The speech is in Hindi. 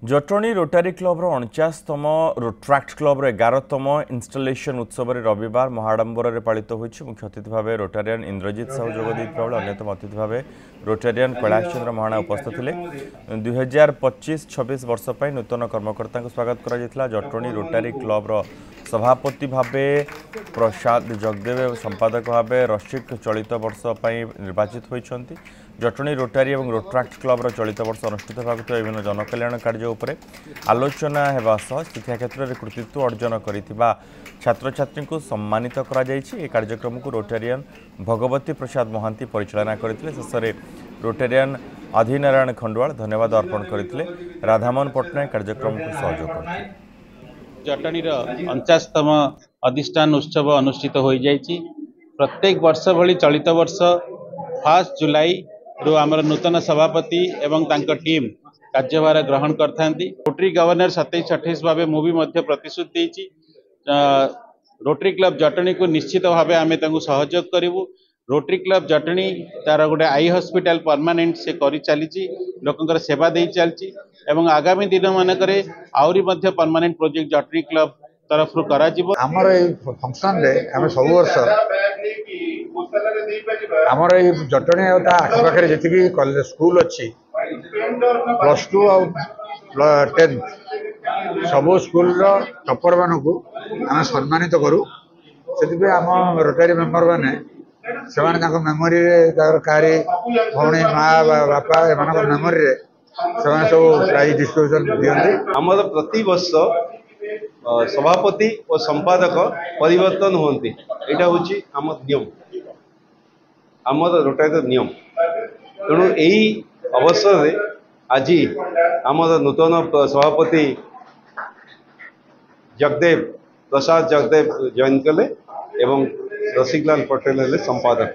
जटणी रोटारी क्लब 49तम रोट्राक्ट क्लब 11तम इनस्टलेशन उत्सव में रविवार महाडंबर में पालित होती। मुख्य अतिथि भाव रोटारियन इंद्रजित साहू जोगद बेले अन्यतम अतिथि भाव रोटारियन कैलाश चंद्र महाणा उपस्थित थे। 2025-26 वर्ष पर नूतन कर्मकर्ता को स्वागत कर जटणी रोटारी क्लब सभापति भाव प्रसाद जगदेव संपादक भाव रसिक चलित वर्ष पर निर्वाचित होती। जटणी रोटारी और रोट्राक्ट क्लब चलित वर्ष अनुष्ठित होगा विभिन्न जनकल्याण कार्य उपरे आलोचना होगा शिक्षा क्षेत्र में कृतित्व अर्जन करिथिबा छात्र छात्री को सम्मानित करा जायछि। ए कार्यक्रम को रोटारियन भगवती प्रसाद महांती परिचालना करथिले। शेष में रोटारियन आधिनारायण खंडवाल धन्यवाद अर्पण करथिले। राधामोहन पट्टनायक कार्यक्रम को सहयोग करथिले। जटणीर 49तम अधिष्ठान उत्सव अनुष्ठित हो जाइछि। प्रत्येक वर्ष भली चलित वर्ष 1 जुलाई रु आमर नूतन सभापति एवं तांको टीम कार्यभार ग्रहण करथांती। रोटरी गवर्नर 27-28 भाव मुझे प्रतिश्रुति देछि। रोटरी क्लब जटणी को निश्चित भाव आम सहयोग करूँ। रोटरी क्लब जटणी तार गोटे आई हॉस्पिटल परमानेंट से करी चली लोकंकर सेवा दे चलची एवं आगामी दिन मानक आहरी परमानेंट प्रोजेक्ट जटणी क्लब तरफ करा जिवो। हमर ए फंक्शन रे हम सब वर्ष हमर ए जटणी आखपाखे जी कॉलेज स्कूल अच्छी +2 और 10 सब स्कूल टॉपर मान को आम सम्मानित करूँ। से आम रोटारी मेंबर मैंने से मेमोरी कहारी भौणी माँ बापा एम मेमोरी सब प्राइज डिस्ट्रीब्यूशन दिखती। आम प्रति वर्ष सभापति और संपादक परिवर्तन होती। यहाँ हूँ आम नियम आम रोटारी नियम। तेणु यही अवसर में आज आम नूतन सभापति जगदेव प्रसाद जगदेव जॉइन कले एवं रसिकलाल पटेल संपादक।